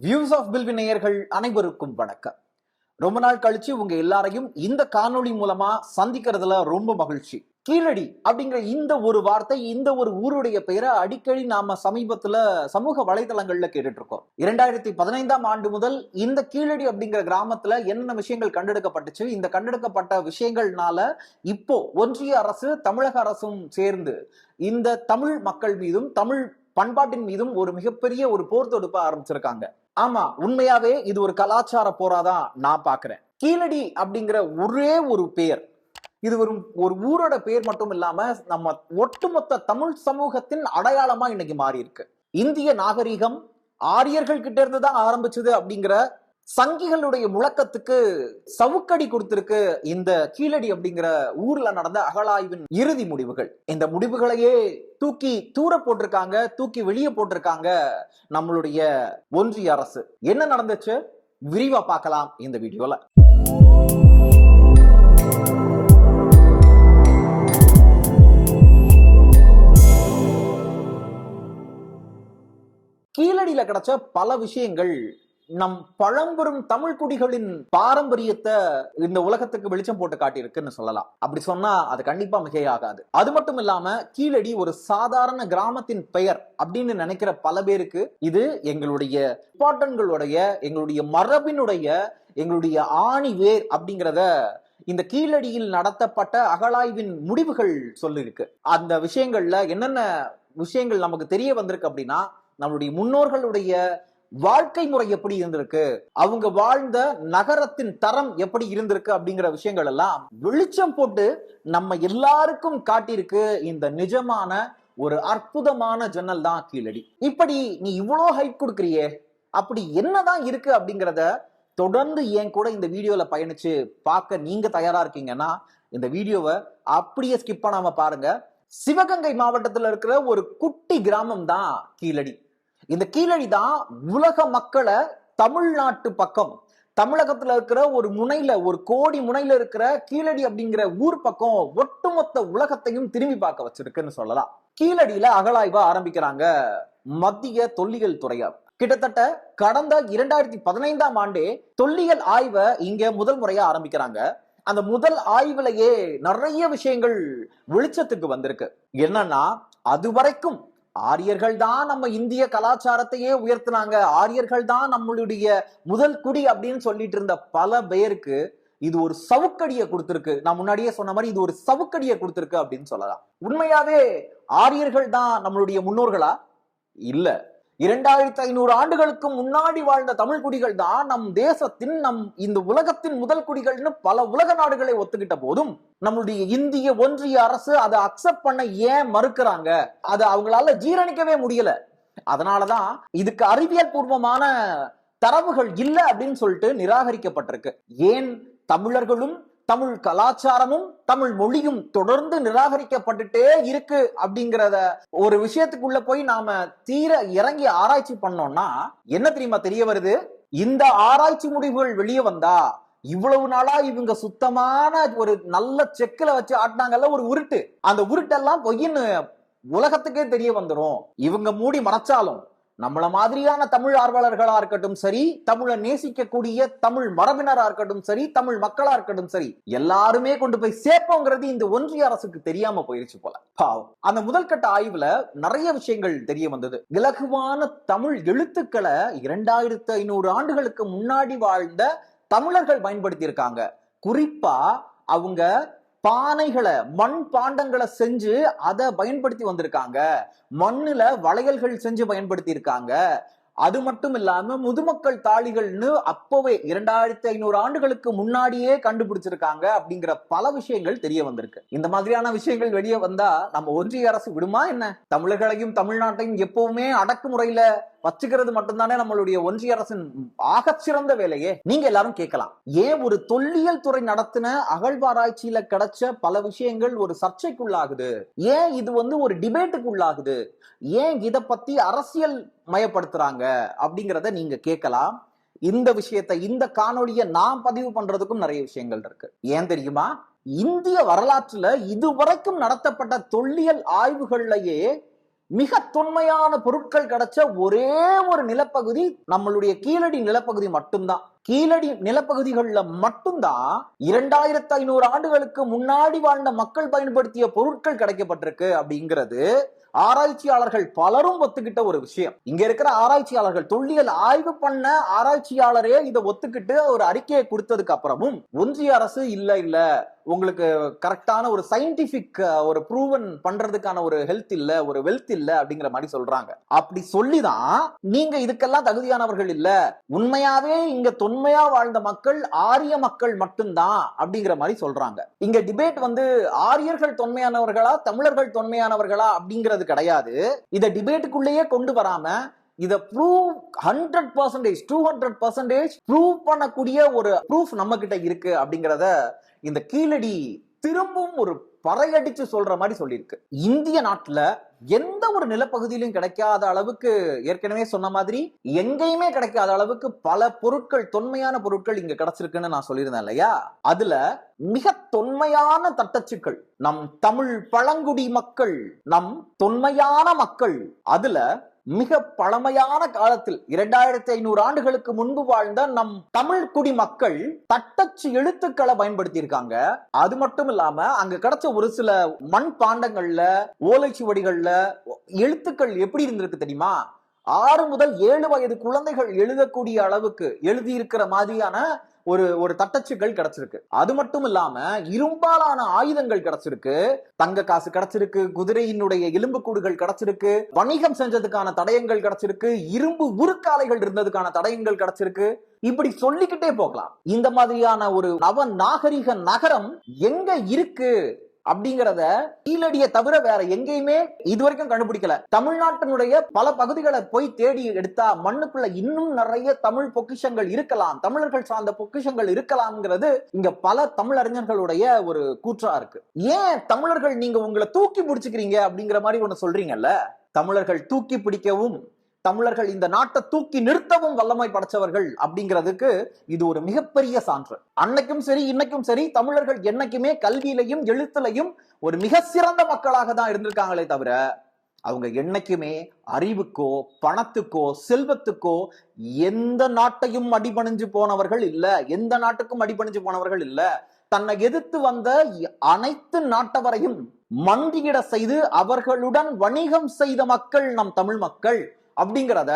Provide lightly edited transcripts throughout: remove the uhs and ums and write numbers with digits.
Views of பில்வி நேயர்கள் அனைவருக்கும் வணக்கம். ரொம்ப நாள் கழிச்சு உங்க எல்லாரையும் இந்த காணொளி மூலமா சந்திக்கிறதுல ரொம்ப மகிழ்ச்சி. கீழடி அப்படிங்கிற இந்த ஒரு வார்த்தை, இந்த ஒரு ஊருடைய பெயரை அடிக்கடி நாம சமீபத்துல சமூக வலைதளங்கள்ல கேட்டுட்டு இருக்கோம். 2015ஆம் ஆண்டு முதல் இந்த கீழடி அப்படிங்கிற கிராமத்துல என்னென்ன விஷயங்கள் கண்டெடுக்கப்பட்டுச்சு, இந்த கண்டெடுக்கப்பட்ட விஷயங்கள்னால இப்போ ஒன்றிய அரசு தமிழக அரசும் சேர்ந்து இந்த தமிழ் மக்கள் மீதும் தமிழ் பண்பாட்டின் மீதும் ஒரு மிகப்பெரிய ஒரு போர் தொடுப்ப ஆரம்பிச்சிருக்காங்க. ஆமா, உண்மையாவே இது ஒரு கலாச்சார போராதான் நான் பாக்குறேன். கீழடி அப்படிங்கிற ஒரே ஒரு பெயர், இது ஒரு ஊரோட பெயர் மட்டும் இல்லாம நம்ம ஒட்டுமொத்த தமிழ் சமூகத்தின் அடையாளமா இன்னைக்கு மாறி இருக்கு. இந்திய நாகரிகம் ஆரியர்கள் கிட்ட இருந்து தான் ஆரம்பிச்சது அப்படிங்கிற சங்கிகளுடைய முழக்கத்துக்கு சவுக்கடி கொடுத்திருக்கு இந்த கீழடி அப்படிங்கிற ஊர்ல நடந்த அகழாய்வின் இறுதி முடிவுகள். இந்த முடிவுகளையே தூக்கி தூர போட்டிருக்காங்க, தூக்கி வெளியே போட்டிருக்காங்க நம்மளுடைய ஒன்றிய அரசு. என்ன நடந்துச்சு விரிவா பார்க்கலாம் இந்த வீடியோல. கீழடியில கிடைச்ச பல விஷயங்கள் நம் பழம்பெரும் தமிழ் குடிகளின் பாரம்பரியத்தை இந்த உலகத்துக்கு வெளிச்சம் போட்டு காட்டியிருக்குன்னு சொல்லலாம். அப்படி சொன்னா அது கண்டிப்பா மிகையாகாது. அது மட்டும் இல்லாம கீழடி ஒரு சாதாரண கிராமத்தின் பெயர் அப்படின்னு நினைக்கிற பல பேருக்கு இது எங்களுடைய இம்பார்ட்டன்களுடைய, எங்களுடைய மரபினுடைய, எங்களுடைய ஆணி வேர் அப்படிங்கிறத இந்த கீழடியில் நடத்தப்பட்ட அகழாய்வின் முடிவுகள் சொல்லிருக்கு. அந்த விஷயங்கள்ல என்னென்ன விஷயங்கள் நமக்கு தெரிய வந்திருக்கு அப்படின்னா, நம்மளுடைய முன்னோர்களுடைய வாழ்க்கை முறை எப்படி இருந்திருக்கு, அவங்க வாழ்ந்த நகரத்தின் தரம் எப்படி இருந்திருக்கு அப்படிங்கிற விஷயங்கள் எல்லாம் வெளிச்சம் போட்டு நம்ம எல்லாருக்கும் காட்டியிருக்கு இந்த நிஜமான ஒரு அற்புதமான ஜன்னல் தான் கீழடி. இப்படி நீ இவ்வளோ ஹைட் கொடுக்குறியே, அப்படி என்னதான் இருக்கு அப்படிங்கிறத தொடர்ந்து என் கூட இந்த வீடியோல பயணிச்சு பார்க்க நீங்க தயாரா இருக்கீங்கன்னா இந்த வீடியோவை அப்படியே ஸ்கிப் பண்ணாம பாருங்க. சிவகங்கை மாவட்டத்தில் இருக்கிற ஒரு குட்டி கிராமம் தான் கீழடி. இந்த கீழடி தான் உலக மக்களை தமிழ்நாட்டு பக்கம், தமிழகத்துல இருக்கிற ஒரு முனையில, ஒரு கோடி முனையில இருக்கிற கீழடி அப்படிங்கிற ஊர் பக்கம் ஒட்டுமொத்த உலகத்தையும் திரும்பி பார்க்க வச்சிருக்குன்னு சொல்லலாம். கீழடியில அகழாய்வு ஆரம்பிக்கிறாங்க மத்திய தொல்லியல் துறையார். கிட்டத்தட்ட கடந்த 2015ஆம் ஆண்டே தொல்லியல் ஆய்வை இங்க முதல் முறையா ஆரம்பிக்கிறாங்க. அந்த முதல் ஆய்வுலயே நிறைய விஷயங்கள் வெளிச்சத்துக்கு வந்திருக்கு. என்னன்னா, அதுவரைக்கும் ஆரியர்கள் தான் நம்ம இந்திய கலாச்சாரத்தையே உயர்த்தினாங்க, ஆரியர்கள் தான் நம்மளுடைய முதல் குடி அப்படின்னு சொல்லிட்டு இருந்த பல பேருக்கு இது ஒரு சவுக்கடியை கொடுத்திருக்கு. நான் முன்னாடியே சொன்ன மாதிரி இது ஒரு சவுக்கடியை கொடுத்திருக்கு அப்படின்னு சொல்லலாம். உண்மையாவே ஆரியர்கள் தான் நம்மளுடைய முன்னோர்களா? இல்ல. 2500 ஆண்டுகளுக்கு முன்னாடி வாழ்ந்த தமிழ் குடிகள் தான் நம் தேசத்தின், நம் இந்த உலகத்தின் முதல் குடிகள்னு பல உலக நாடுகளை ஒத்துக்கிட்ட போதும் நம்மளுடைய இந்திய ஒன்றிய அரசு அதை அக்செப்ட் பண்ண ஏன் மறுக்கிறாங்க? அது அவங்களால ஜீரணிக்கவே முடியல. அதனாலதான் இதுக்கு அறிவியல் பூர்வமான தரவுகள் இல்ல அப்படின்னு சொல்லிட்டு நிராகரிக்கப்பட்டிருக்கு. ஏன் தமிழர்களும் தமிழ் கலாச்சாரமும் தமிழ் மொழியும் தொடர்ந்து நிராகரிக்கப்பட்டுட்டே இருக்கு அப்படிங்கிறத ஒரு விஷயத்துக்குள்ள போய் நாம தீர இறங்கி ஆராய்ச்சி பண்ணோம்னா என்ன தெரியுமா தெரிய வருது? இந்த ஆராய்ச்சி முடிவுகள் வெளியே வந்தா இவ்வளவு நாளா இவங்க சுத்தமான ஒரு நல்ல செக்குல வச்சு ஆட்டினாங்கல்ல ஒரு உருட்டு, அந்த உருட்டெல்லாம் பொய்ன்னு உலகத்துக்கே தெரிய வந்துடும். இவங்க மூடி மறைச்சாலும் நம்மள மாதிரியான தமிழ் ஆர்வலர்களா இருக்கட்டும் சரி, தமிழை நேசிக்கக்கூடிய தமிழ் மரபினரா இருக்கட்டும் சரி, தமிழ் மக்களா இருக்கட்டும் சரி, எல்லாருமே கொண்டு போய் சேர்ப்போங்கிறது இந்த ஒன்றிய அரசுக்கு தெரியாம போயிருச்சு போல. பாவம். அந்த முதல் கட்ட ஆய்வுல நிறைய விஷயங்கள் தெரிய வந்தது. இலகுவான தமிழ் எழுத்துக்களை 2500 ஆண்டுகளுக்கு முன்னாடி வாழ்ந்த தமிழர்கள் பயன்படுத்தி இருக்காங்க. குறிப்பா அவங்க பானைகளை, மண் பாண்டங்களை செஞ்சு அதை பயன்படுத்தி வந்திருக்காங்க. மண்ணுல வளையல்கள் செஞ்சு பயன்படுத்தி இருக்காங்க. அது மட்டும் இல்லாம முதுமக்கள் தாளிகள்னு அப்பவே 2500 ஆண்டுகளுக்கு முன்னாடியே கண்டுபிடிச்சிருக்காங்க அப்படிங்கிற பல விஷயங்கள் தெரிய வந்திருக்கு. இந்த மாதிரியான விஷயங்கள் வெளியே வந்தா நம்ம ஒன்றிய அரசு விடுமா என்ன? தமிழர்களையும் தமிழ்நாட்டையும் எப்பவுமே அடக்குமுறையில வச்சுக்கிறது மட்டும்தானே நம்மளுடைய ஒன்றிய அரசின் ஆகச்சிறந்த வேலையே. நீங்க எல்லாரும் கேட்கலாம், ஏன் ஒரு தொல்லியல் துறை நடத்தின அகழ்வாராய்ச்சியில கிடைச்ச பல விஷயங்கள் ஒரு சர்ச்சைக்குள்ளாகுது, ஏன் இது ஒரு டிபேட்டுக்குள்ளாகுது, ஏன் இத பத்தி அரசியல் மயப்படுத்துறாங்க அப்படிங்கிறத நீங்க கேட்கலாம். இந்த விஷயத்தை, இந்த காணொலியை நான் பதிவு பண்றதுக்கும் நிறைய விஷயங்கள் இருக்கு. ஏன் தெரியுமா? இந்திய வரலாற்றுல இதுவரைக்கும் நடத்தப்பட்ட தொல்லியல் ஆய்வுகள்லயே மிக தொன்மையான பொருட்கள் கிடைச்ச ஒரே ஒரு நிலப்பகுதி நம்மளுடைய கீழடி நிலப்பகுதி மட்டும்தான். கீழடி நிலப்பகுதிகளில் மட்டும்தான் 2500 ஆண்டுகளுக்கு முன்னாடி வாழ்ந்த மக்கள் பயன்படுத்திய பொருட்கள் கிடைக்கப்பட்டிருக்கு அப்படிங்கிறது ஆராய்ச்சியாளர்கள் பலரும் ஒத்துக்கிட்ட ஒரு விஷயம். இங்க இருக்கிற ஆராய்ச்சியாளர்கள், தொல்லியல் ஆய்வு பண்ண ஆராய்ச்சியாளரே இதை ஒத்துக்கிட்டு ஒரு அறிக்கையை கொடுத்ததுக்கு அப்புறமும் ஒன்றிய அரசு இல்ல உங்களுக்கு கரெக்டான ஒரு சயின்டிபிக் ஒரு ப்ரூவன் பண்றதுக்கான ஒரு ஹெல்த் இல்ல, ஒரு வெல்த் இல்ல அப்படிங்கிற மாதிரி சொல்றாங்க. அப்படி சொல்லிதான் நீங்க இதுக்கெல்லாம் தகுதியானவர்கள் இல்ல, உண்மையாவே இங்க தொன்மையா வாழ்ந்த மக்கள் ஆரிய மக்கள் மட்டும்தான் அப்படிங்கிற மாதிரி சொல்றாங்க. இங்க டிபேட் ஆரியர்கள் தொன்மையானவர்களா தமிழர்கள் தொன்மையானவர்களா அப்படிங்கிறது கிடையாது. இத டிபேட்டுக்குள்ளேயே கொண்டு வராம இத ப்ரூவ் 100%, 200% ப்ரூவ் பண்ணக்கூடிய ஒரு ப்ரூஃப் நம்ம கிட்ட இருக்கு அப்படிங்கறத இந்த கீழடி திரும்பவும் ஒரு பறையடிச்சு சொல்ற மாதிரி சொல்லியிருக்கு. இந்திய நாட்டுல எந்த ஒரு நிலப்பகுதியிலும் கிடைக்காத அளவுக்கு, ஏற்கனவே சொன்ன மாதிரி எங்கேயுமே கிடைக்காத அளவுக்கு பல பொருட்கள், தொன்மையான பொருட்கள் இங்க கிடைச்சிருக்குன்னு நான் சொல்லியிருந்தேன் இல்லையா? அதுல மிக தொன்மையான தட்டச்சுக்கள், நம் தமிழ் பழங்குடி மக்கள், நம் தொன்மையான மக்கள், அதுல மிக பழமையான காலத்தில் 2500 ஆண்டுகளுக்கு முன்பு வாழ்ந்த நம் தமிழ் குடி மக்கள் தட்டச்சு எழுத்துக்களை பயன்படுத்தி இருக்காங்க. அது மட்டும் இல்லாம அங்க கிடைச்ச ஒரு சில மண் பாண்டங்கள்ல, ஓலைச்சுவடிகள்ல எழுத்துக்கள் எப்படி இருந்திருக்கு தெரியுமா? 6 முதல் 7 வயது குழந்தைகள் எழுதக்கூடிய அளவுக்கு எழுதியிருக்கிற மாதிரியான ஒரு தட்டச்சுகள் கிடைச்சிருக்கு. அது மட்டும் இல்லாம இரும்பாலான ஆயுதங்கள் கிடைச்சிருக்கு, தங்க காசு கிடைச்சிருக்கு, குதிரையினுடைய எலும்பு கூடுகள் கிடைச்சிருக்கு, வணிகம் செஞ்சதுக்கான தடயங்கள் கிடைச்சிருக்கு, இரும்பு உருக்காலைகள் இருந்ததுக்கான தடயங்கள் கிடைச்சிருக்கு. இப்படி சொல்லிக்கிட்டே போகலாம். இந்த மாதிரியான ஒரு நவ நாகரிக நகரம் எங்க இருக்கு அப்படிங்கறத கீழடியை தவிர வேற எங்கேயுமே இதுவரைக்கும் கண்டுபிடிக்கல. தமிழ்நாட்டினுடைய பல பகுதிகளை போய் தேடி எடுத்தா மண்ணுக்குள்ள இன்னும் நிறைய தமிழ் பொக்கிஷங்கள் இருக்கலாம், தமிழர்கள் சார்ந்த பொக்கிஷங்கள் இருக்கலாம்ங்கிறது இங்க பல தமிழறிஞர்களுடைய ஒரு கூற்றா இருக்கு. ஏன் தமிழர்கள் நீங்க உங்களை தூக்கி பிடிச்சுக்கிறீங்க அப்படிங்கிற மாதிரி ஒண்ணு சொல்றீங்கல்ல? தமிழர்கள் தூக்கி பிடிக்கவும், தமிழர்கள் இந்த நாட்டை தூக்கி நிறுத்தவும் வல்லமை படைச்சவர்கள் அப்படிங்கிறதுக்கு இது ஒரு மிகப்பெரிய சான்று. அன்னைக்கும் சரி இன்னைக்கும் சரி தமிழர்கள் என்னைக்குமே கல்வியிலையும் எழுத்துலையும் ஒரு மிக சிறந்த மக்களாக தான் இருந்திருக்காங்களே தவிர அவங்க என்னைக்குமே அறிவுக்கோ பணத்துக்கோ செல்வத்துக்கோ எந்த நாட்டையும் அடிபணிஞ்சு போனவர்கள் இல்ல, எந்த நாட்டுக்கும் அடிபணிஞ்சு போனவர்கள் இல்ல. தன்னை எதிர்த்து வந்த அனைத்து நாட்டவரையும் மண்டியிட செய்து அவர்களுடன் வணிகம் செய்த மக்கள் நம் தமிழ் மக்கள் அப்படிங்கிறத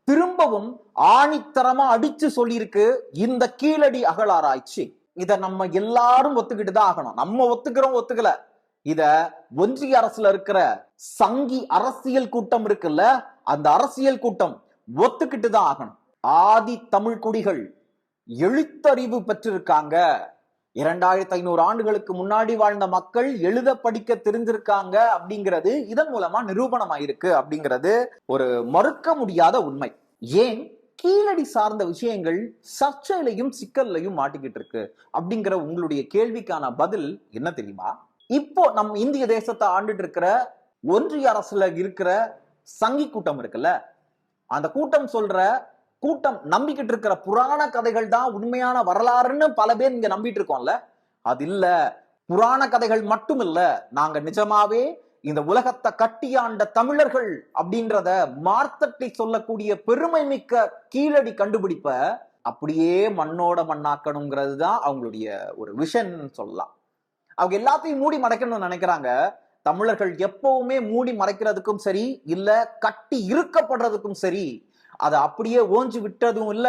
திரும்பவும் ஆணித்தரமா அடிச்சு சொல்லியிருக்கு இந்த கீழடி அகழாராய்ச்சி. இத நம்ம எல்லாரும் ஒத்துக்கிட்டு தான் ஆகணும். நம்ம ஒத்துக்கல, இத ஒன்றிய அரசுல இருக்கிற சங்கி அரசியல் கூட்டம் இருக்குல்ல, அந்த அரசியல் கூட்டம் ஒத்துக்கிட்டு தான் ஆகணும். ஆதி தமிழ் குடிகள் எழுத்தறிவு பெற்றிருக்காங்க. 2500 ஆண்டுகளுக்கு முன்னாடி வாழ்ந்த மக்கள் எழுத படிக்க தெரிஞ்சிருக்காங்க அப்படிங்கிறது இதன் மூலமா நிரூபணமாயிருக்கு அப்படிங்கிறது ஒரு மறுக்க முடியாத உண்மை. ஏன் கீழடி சார்ந்த விஷயங்கள் சர்ச்சையிலையும் சிக்கல்லையும் மாட்டிக்கிட்டு இருக்கு அப்படிங்கிற உங்களுடைய கேள்விக்கான பதில் என்ன தெரியுமா? இப்போ நம் இந்திய தேசத்தை ஆண்டுட்டு இருக்கிற ஒன்றிய அரசுல இருக்கிற சங்கி கூட்டம் இருக்குல்ல, அந்த கூட்டம் நம்பிக்கிட்டு இருக்கிற புராண கதைகள் தான் உண்மையான வரலாறுன்னு பல பேர் இங்க நம்பிட்டு இருக்கோம்ல. அது இல்ல, புராண கதைகள் மட்டும் இல்ல, நாங்க நிஜமாவே இந்த உலகத்தை கட்டியாண்ட தமிழர்கள் அப்படின்றத மார்த்தட்டி சொல்லக்கூடிய பெருமை மிக்க கீழடி கண்டுபிடிப்ப அப்படியே மண்ணோட மண்ணாக்கணுங்கிறது தான் அவங்களுடைய ஒரு விஷன் சொல்லலாம். அவங்க எல்லாத்தையும் மூடி மறைக்கணும்னு நினைக்கிறாங்க. தமிழர்கள் எப்பவுமே மூடி மறைக்கிறதுக்கும் சரி, இல்ல கட்டி இருக்கப்படுறதுக்கும் சரி, அதை அப்படியே ஓஞ்சி விட்டதும் இல்ல,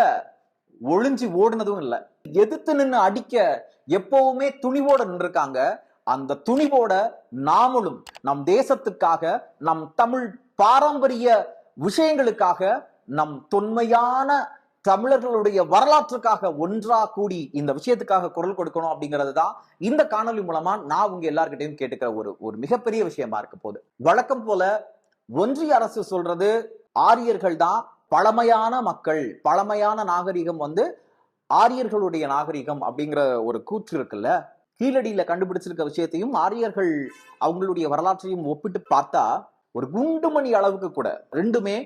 ஒளிஞ்சு ஓடுனதும் இல்ல. எதிர்த்து நின்று அடிக்க எப்பவுமே துணிவோட நின்றுருக்காங்க. அந்த துணிவோட நாமளும் நம் தேசத்துக்காக, நம் தமிழ் பாரம்பரிய விஷயங்களுக்காக, நம் தொன்மையான தமிழர்களுடைய வரலாற்றுக்காக ஒன்றா கூடி இந்த விஷயத்துக்காக குரல் கொடுக்கணும் அப்படிங்கிறது தான் இந்த காணொலி மூலமா நான் உங்க எல்லார்கிட்டையும் கேட்டுக்கிற ஒரு மிகப்பெரிய விஷயமா இருக்க போகுது. வழக்கம் போல ஒன்றிய அரசு சொல்றது ஆரியர்கள் தான் பழமையான மக்கள், பழமையான நாகரிகம் ஆரியர்களுடைய நாகரிகம் அப்படிங்கிற ஒரு கூற்று இருக்குல்ல. கீழடியில கண்டுபிடிச்சிருக்க விஷயத்தையும் ஆரியர்கள் அவங்களுடைய வரலாற்றையும் ஒப்பிட்டு பார்த்தா ஒரு குண்டுமணி அளவுக்கு கூட ரெண்டுமே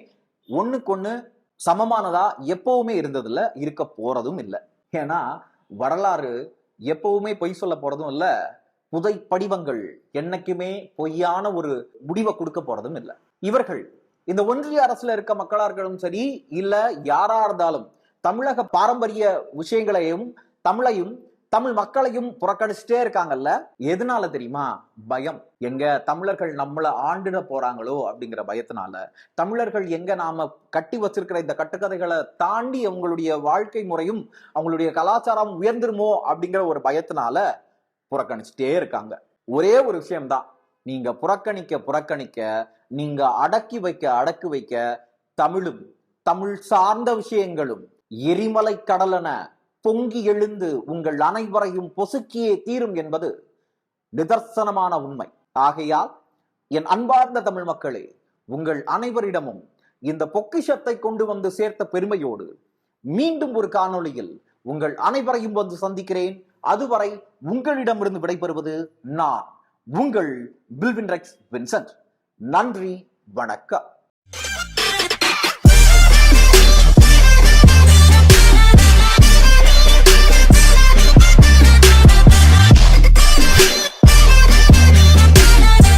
ஒண்ணுக்கொண்ணு சமமானதா எப்பவுமே இருந்ததில்ல, இருக்க போறதும் இல்லை. ஏன்னா வரலாறு எப்பவுமே பொய் சொல்ல போறதும் இல்லை, புதை படிவங்கள் என்னைக்குமே பொய்யான ஒரு முடிவை கொடுக்க போறதும் இல்லை. இவர்கள் இந்த ஒன்றிய அரசுல இருக்க மக்களா இருக்கணும் சரி, இல்ல யாரா இருந்தாலும் தமிழக பாரம்பரிய விஷயங்களையும் தமிழையும் தமிழ் மக்களையும் புறக்கணிச்சுட்டே இருக்காங்கல்ல. எதனால தெரியுமா? பயம். எங்க தமிழர்கள் நம்மள ஆண்டுட போறாங்களோ அப்படிங்கிற பயத்தினால, தமிழர்கள் எங்க நாம கட்டி வச்சிருக்கிற இந்த கட்டுக்கதைகளை தாண்டி அவங்களுடைய வாழ்க்கை முறையும் அவங்களுடைய கலாச்சாரம் உயர்ந்துருமோ அப்படிங்கிற ஒரு பயத்தினால புறக்கணிச்சுட்டே இருக்காங்க. ஒரே ஒரு விஷயம்தான், நீங்க புறக்கணிக்க நீங்க அடக்கி வைக்க தமிழும் தமிழ் சார்ந்த விஷயங்களும் எரிமலை கடலென பொங்கி எழுந்து உங்கள் அனைவரையும் பொசுக்கியே தீரும் என்பது நிதர்சனமான உண்மை. ஆகையால் என் அன்பார்ந்த தமிழ் மக்களே, உங்கள் அனைவரிடமும் இந்த பொக்கிஷத்தை கொண்டு வந்து சேர்த்த பெருமையோடு மீண்டும் ஒரு காணொளியில் உங்கள் அனைவரையும் வந்து சந்திக்கிறேன். அதுவரை உங்களிடமிருந்து விடைபெறுவது நான் உங்கள் பில்வின் ரெக்ஸ் வின்சென்ட். நன்றி, வணக்கம்.